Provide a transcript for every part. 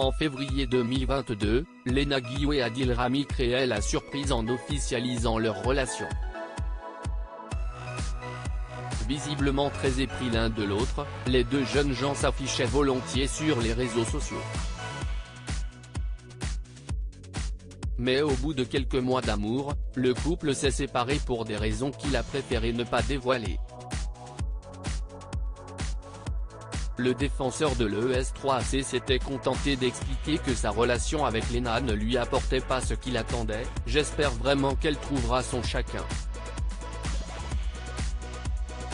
En février 2022, Léna Guillou et Adil Rami créaient la surprise en officialisant leur relation. Visiblement très épris l'un de l'autre, les deux jeunes gens s'affichaient volontiers sur les réseaux sociaux. Mais au bout de quelques mois d'amour, le couple s'est séparé pour des raisons qu'il a préféré ne pas dévoiler. Le défenseur de l'ES3C s'était contenté d'expliquer que sa relation avec Léna ne lui apportait pas ce qu'il attendait. « J'espère vraiment qu'elle trouvera son chacun.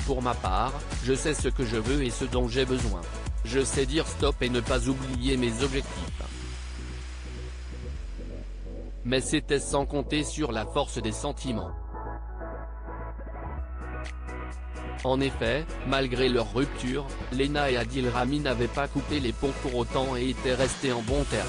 Pour ma part, je sais ce que je veux et ce dont j'ai besoin. Je sais dire stop et ne pas oublier mes objectifs. » Mais c'était sans compter sur la force des sentiments. En effet, malgré leur rupture, Léna et Adil Rami n'avaient pas coupé les ponts pour autant et étaient restés en bons termes.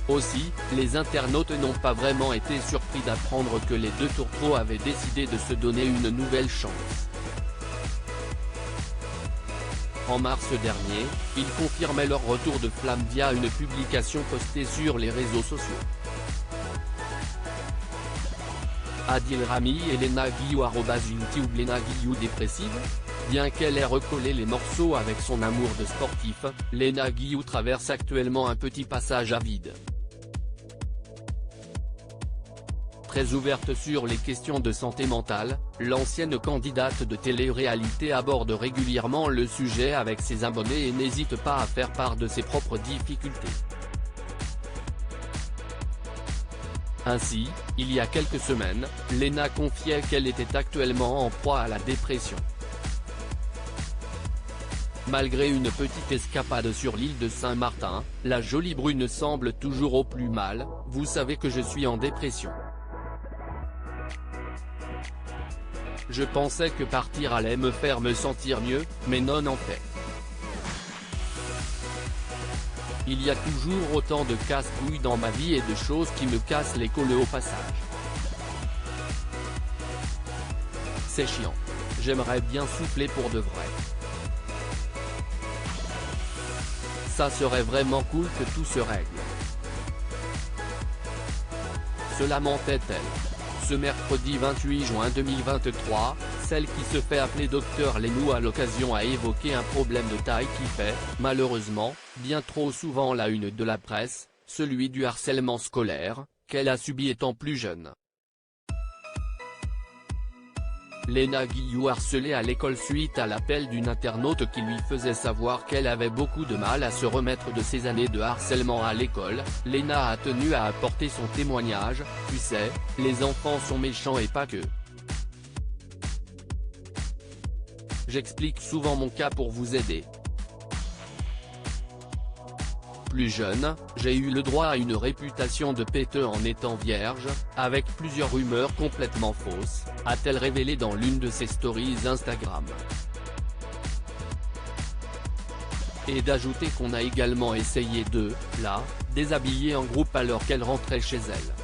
Aussi, les internautes n'ont pas vraiment été surpris d'apprendre que les deux tourtereaux avaient décidé de se donner une nouvelle chance. En mars dernier, ils confirmaient leur retour de flamme via une publication postée sur les réseaux sociaux. Adil Rami et Léna Guillou @YouTube Léna Guillou dépressive. Bien qu'elle ait recollé les morceaux avec son amour de sportif, Léna Guillou traverse actuellement un petit passage à vide. Très ouverte sur les questions de santé mentale, l'ancienne candidate de télé-réalité aborde régulièrement le sujet avec ses abonnés et n'hésite pas à faire part de ses propres difficultés. Ainsi, il y a quelques semaines, Léna confiait qu'elle était actuellement en proie à la dépression. Malgré une petite escapade sur l'île de Saint-Martin, la jolie brune semble toujours au plus mal. « Vous savez que je suis en dépression. Je pensais que partir allait me faire me sentir mieux, mais non en fait. Il y a toujours autant de casse-couilles dans ma vie et de choses qui me cassent les couilles au passage. C'est chiant. J'aimerais bien souffler pour de vrai. Ça serait vraiment cool que tout se règle. » se lamentait-elle. Ce mercredi 28 juin 2023, celle qui se fait appeler Dr Lénou à l'occasion a évoqué un problème de taille qui fait, malheureusement, bien trop souvent la une de la presse, celui du harcèlement scolaire, qu'elle a subi étant plus jeune. Léna Guillou harcelée à l'école suite à l'appel d'une internaute qui lui faisait savoir qu'elle avait beaucoup de mal à se remettre de ses années de harcèlement à l'école. Léna a tenu à apporter son témoignage. « Tu sais, les enfants sont méchants et pas que. J'explique souvent mon cas pour vous aider. Plus jeune, j'ai eu le droit à une réputation de péteux en étant vierge, avec plusieurs rumeurs complètement fausses, a-t-elle révélé dans l'une de ses stories Instagram. Et d'ajouter qu'on a également essayé de la déshabiller en groupe alors qu'elle rentrait chez elle.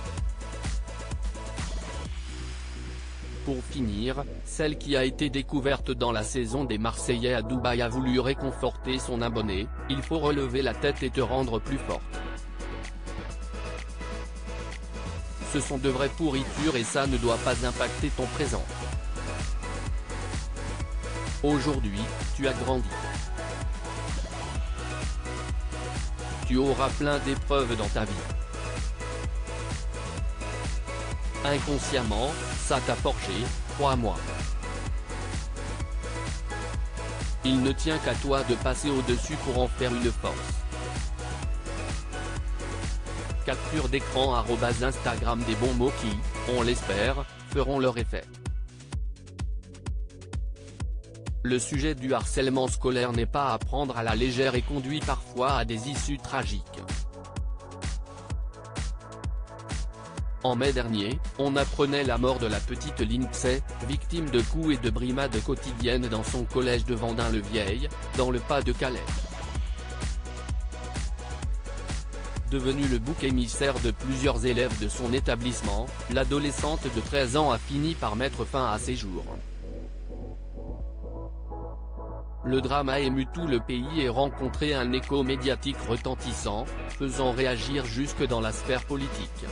Pour finir, celle qui a été découverte dans la saison des Marseillais à Dubaï a voulu réconforter son abonné. « Il faut relever la tête et te rendre plus forte. Ce sont de vraies pourritures et ça ne doit pas impacter ton présent. Aujourd'hui, tu as grandi. Tu auras plein d'épreuves dans ta vie. Inconsciemment, ça t'a forgé, crois-moi. Il ne tient qu'à toi de passer au-dessus pour en faire une force. » Capture d'écran @Instagram des bons mots qui, on l'espère, feront leur effet. Le sujet du harcèlement scolaire n'est pas à prendre à la légère et conduit parfois à des issues tragiques. En mai dernier, on apprenait la mort de la petite Lindsay, victime de coups et de brimades quotidiennes dans son collège de Vendin-le-Vieil, dans le Pas-de-Calais. Devenue le bouc émissaire de plusieurs élèves de son établissement, l'adolescente de 13 ans a fini par mettre fin à ses jours. Le drame a ému tout le pays et rencontré un écho médiatique retentissant, faisant réagir jusque dans la sphère politique.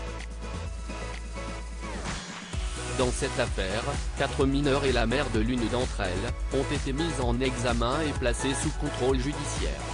Dans cette affaire, 4 mineurs et la mère de l'une d'entre elles, ont été mises en examen et placées sous contrôle judiciaire.